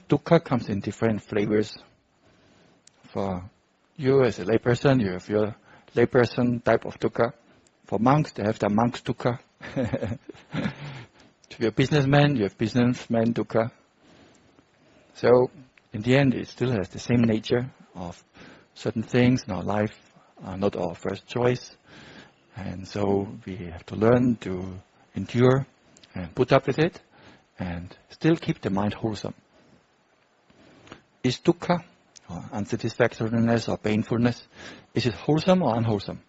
dukkha comes in different flavors. For you as a layperson, you have your layperson type of dukkha. For monks, they have the monk's dukkha. If you're a businessman, you have businessman dukkha. So, in the end, it still has the same nature of certain things in our life are not our first choice. And so we have to learn to endure and put up with it and still keep the mind wholesome. Is dukkha, or unsatisfactoriness or painfulness, is it wholesome or unwholesome?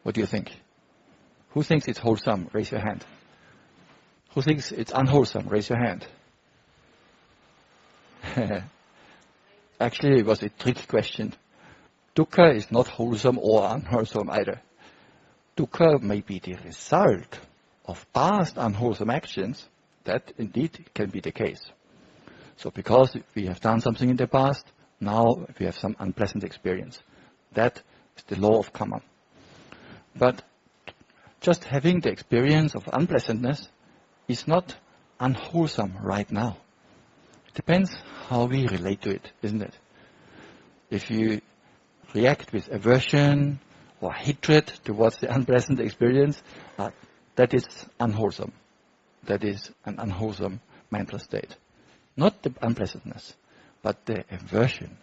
What do you think? Who thinks it's wholesome? Raise your hand. Who thinks it's unwholesome? Raise your hand. Actually, it was a trick question. Dukkha is not wholesome or unwholesome either. Dukkha may be the result of past unwholesome actions. That indeed can be the case. So because we have done something in the past, now we have some unpleasant experience. That is the law of karma. But just having the experience of unpleasantness is not unwholesome right now. It depends how we relate to it, isn't it? If you react with aversion or hatred towards the unpleasant experience, that is unwholesome. That is an unwholesome mental state. Not the unpleasantness, but the aversion,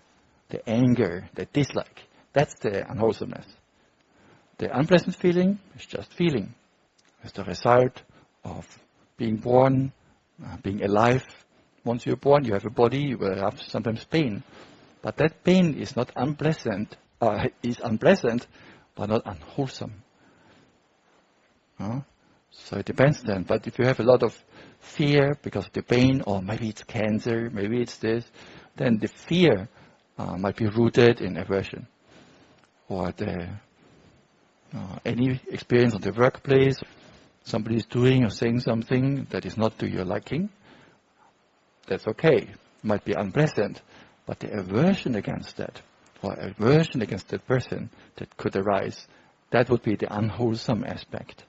the anger, the dislike. That's the unwholesomeness. The unpleasant feeling is just feeling. It's the result of being born, being alive. Once you're born, you have a body, you will have sometimes pain. But that pain is not unpleasant, is unpleasant, but not unwholesome. So it depends then. But if you have a lot of fear because of the pain, or maybe it's cancer, maybe it's this, then the fear might be rooted in aversion. Or any experience on the workplace, somebody is doing or saying something that is not to your liking, that's okay. It might be unpleasant, but the aversion against that, or aversion against that person that could arise, that would be the unwholesome aspect.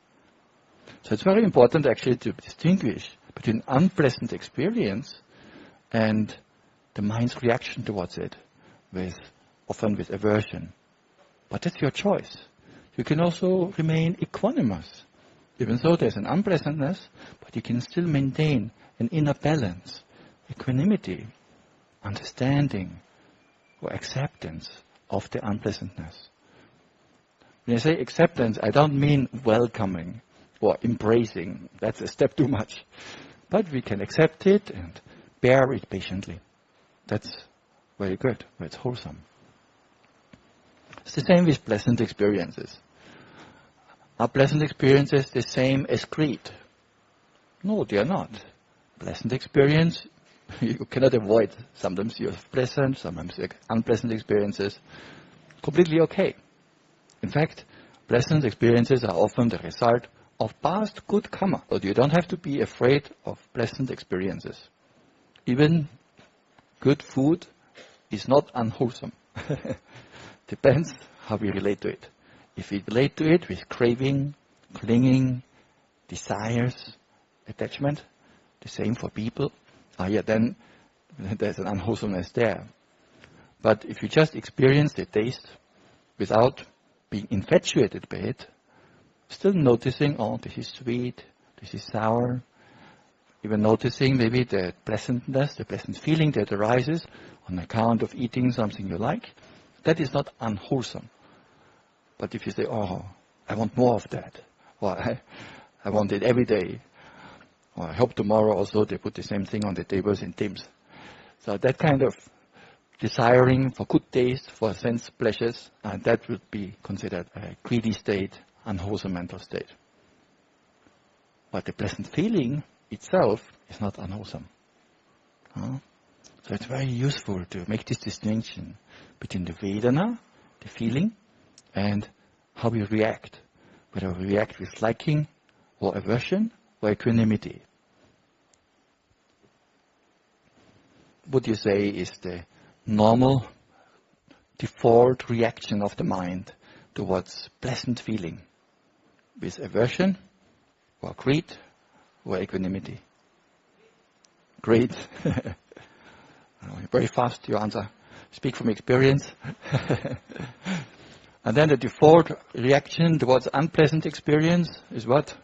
So it's very important actually to distinguish between unpleasant experience and the mind's reaction towards it, often with aversion. But that's your choice. You can also remain equanimous, even though there's an unpleasantness, but you can still maintain an inner balance, equanimity, understanding, or acceptance of the unpleasantness. When I say acceptance, I don't mean welcoming or embracing. That's a step too much. But we can accept it and bear it patiently. That's very good, it's wholesome. It's the same with pleasant experiences. Are pleasant experiences the same as greed? No, they are not. Pleasant experience, you cannot avoid. Sometimes you have pleasant, sometimes unpleasant experiences. Completely okay. In fact, pleasant experiences are often the result of past good karma. But you don't have to be afraid of pleasant experiences. Even good food is not unwholesome. Depends how we relate to it. If we relate to it with craving, clinging, desires, attachment, the same for people, then there's an unwholesomeness there. But if you just experience the taste without being infatuated by it, still noticing, this is sweet, this is sour, even noticing maybe the pleasantness, the pleasant feeling that arises on account of eating something you like, that is not unwholesome. But if you say, I want more of that, or I want it every day, or I hope tomorrow also they put the same thing on the tables in Teams. So that kind of desiring for good taste, for sense pleasures, that would be considered a greedy state, unwholesome mental state. But the pleasant feeling itself is not unwholesome. So it's very useful to make this distinction between the Vedana, the feeling, and how we react. Whether we react with liking or aversion or equanimity. What you say is the normal default reaction of the mind towards pleasant feeling, with aversion or greed or equanimity. Greed. Very fast, your answer. Speak from experience. And then the default reaction towards unpleasant experience is what?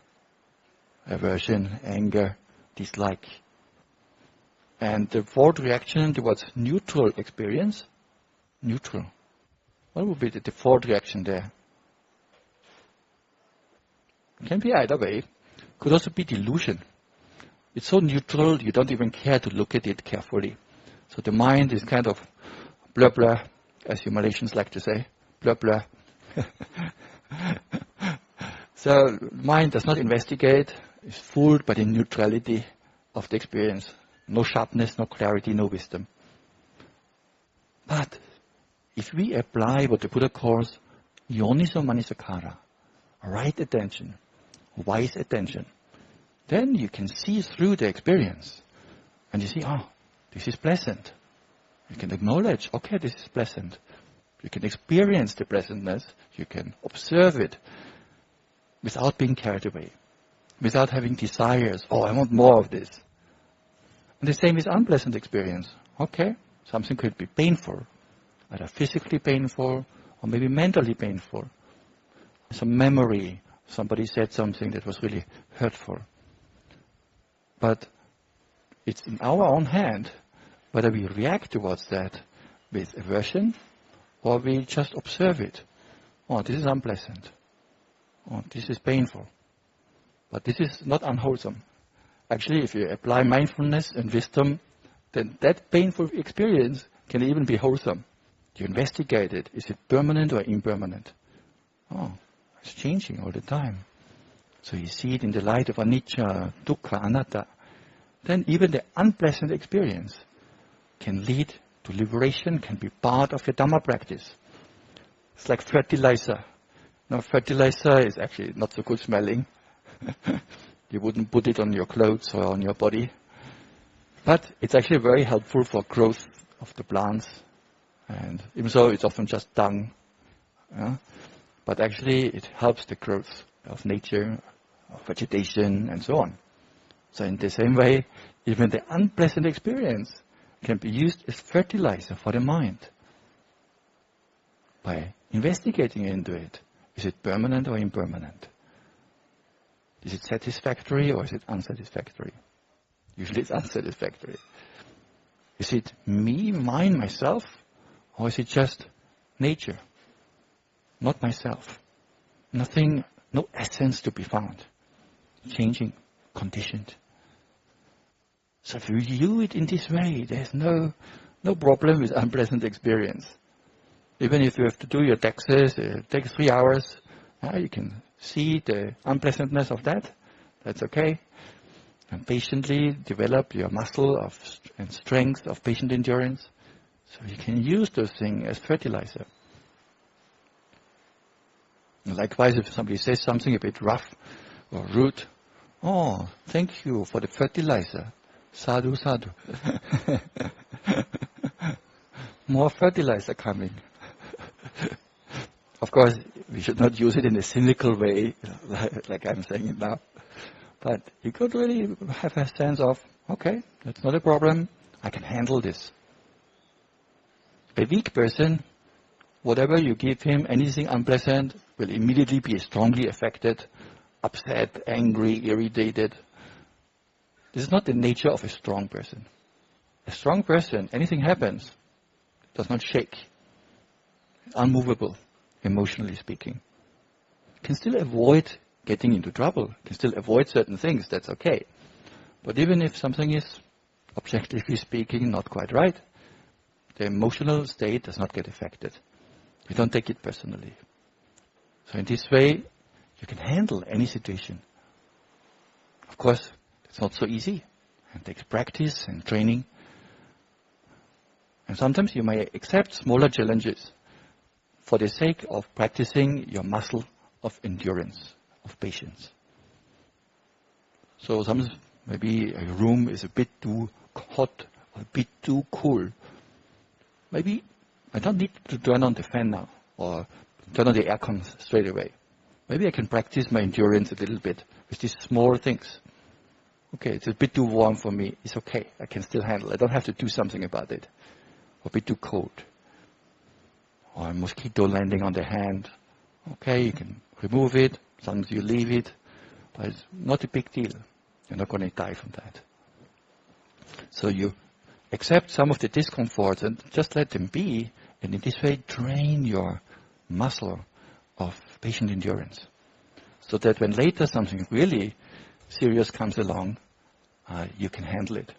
Aversion, anger, dislike. And the default reaction towards neutral experience, neutral. What would be the default reaction there? It can be either way. Could also be delusion. It's so neutral, you don't even care to look at it carefully. So the mind is kind of blur blur, as you Malaysians like to say, blur blur. So mind does not investigate, is fooled by the neutrality of the experience. No sharpness, no clarity, no wisdom. But if we apply what the Buddha calls yoniso manasikara, right attention, wise attention, then you can see through the experience. And you see, this is pleasant. You can acknowledge, okay, this is pleasant. You can experience the pleasantness. You can observe it without being carried away, without having desires. I want more of this. And the same is unpleasant experience. Okay, something could be painful, either physically painful or maybe mentally painful. Some memory, somebody said something that was really hurtful. But it's in our own hand whether we react towards that with aversion or we just observe it. This is unpleasant. This is painful. But this is not unwholesome. Actually, if you apply mindfulness and wisdom, then that painful experience can even be wholesome. You investigate it. Is it permanent or impermanent? It's changing all the time. So you see it in the light of anicca, dukkha, anatta. Then even the unpleasant experience can lead to liberation, can be part of your Dhamma practice. It's like fertilizer. Now, fertilizer is actually not so good smelling. You wouldn't put it on your clothes or on your body. But it's actually very helpful for growth of the plants. And even so, it's often just dung. But actually, it helps the growth of nature, of vegetation, and so on. So in the same way, even the unpleasant experience can be used as fertilizer for the mind. By investigating into it, is it permanent or impermanent? Is it satisfactory or is it unsatisfactory? Usually it's unsatisfactory. Is it me, mine, myself, or is it just nature? Not myself. Nothing, no essence to be found. Changing, conditioned. So if you view it in this way, there's no problem with unpleasant experience. Even if you have to do your taxes, it takes 3 hours, you can see the unpleasantness of that. That's okay. And patiently develop your muscle and strength of patient endurance. So you can use those things as fertilizer. And likewise, if somebody says something a bit rough or rude, thank you for the fertilizer. Sadhu, sadhu. More fertilizer coming. Of course, we should not use it in a cynical way, like I'm saying it now. But you could really have a sense of, okay, that's not a problem. I can handle this. A weak person, whatever you give him, anything unpleasant, will immediately be strongly affected, upset, angry, irritated. This is not the nature of a strong person. A strong person, anything happens, does not shake. Unmovable, emotionally speaking. Can still avoid getting into trouble. Can still avoid certain things, that's okay. But even if something is, objectively speaking, not quite right, the emotional state does not get affected. You don't take it personally. So in this way, you can handle any situation. Of course, it's not so easy. It takes practice and training. And sometimes you may accept smaller challenges for the sake of practicing your muscle of endurance, of patience. So sometimes maybe a room is a bit too hot or a bit too cool. Maybe I don't need to turn on the fan now or turn on the aircon straight away. Maybe I can practice my endurance a little bit with these small things. Okay, it's a bit too warm for me. It's okay. I can still handle it. I don't have to do something about it. Or a bit too cold. Or a mosquito landing on the hand. Okay, you can remove it. Sometimes you leave it. But it's not a big deal. You're not going to die from that. So you accept some of the discomforts and just let them be. And in this way, train your muscle of patient endurance. So that when later something really serious comes along, you can handle it.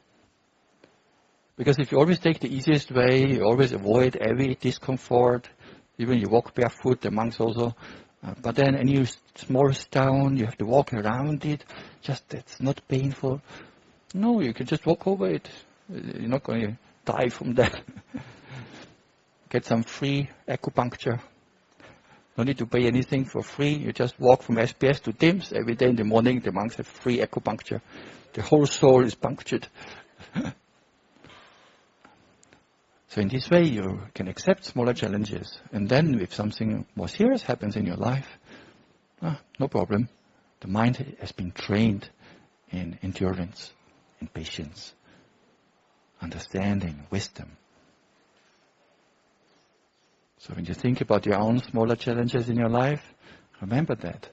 Because if you always take the easiest way, you always avoid every discomfort, even you walk barefoot, the monks also, but then any small stone, you have to walk around it, just that's not painful. No, you can just walk over it. You're not going to die from that. Get some free acupuncture. No need to pay anything for free. You just walk from SPS to TIMS. Every day in the morning, the monks have free acupuncture. The whole soul is punctured. So in this way, you can accept smaller challenges. And then if something more serious happens in your life, no problem. The mind has been trained in endurance, in patience, understanding, wisdom. So when you think about your own smaller challenges in your life, remember that.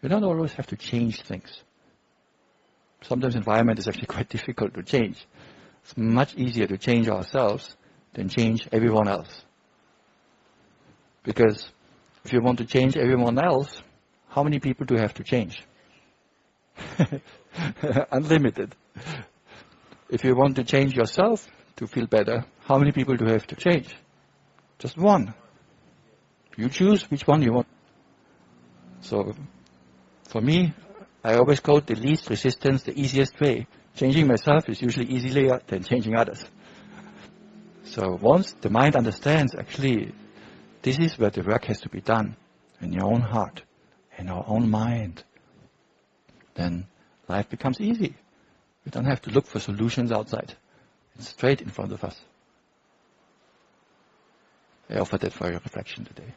You don't always have to change things. Sometimes environment is actually quite difficult to change. It's much easier to change ourselves than change everyone else. Because if you want to change everyone else, how many people do you have to change? Unlimited. If you want to change yourself to feel better, how many people do you have to change? Just one. You choose which one you want. So, for me, I always go the least resistance, the easiest way. Changing myself is usually easier than changing others. So once the mind understands, actually, this is where the work has to be done, in your own heart, in our own mind, then life becomes easy. We don't have to look for solutions outside. It's straight in front of us. I offer that for your reflection today.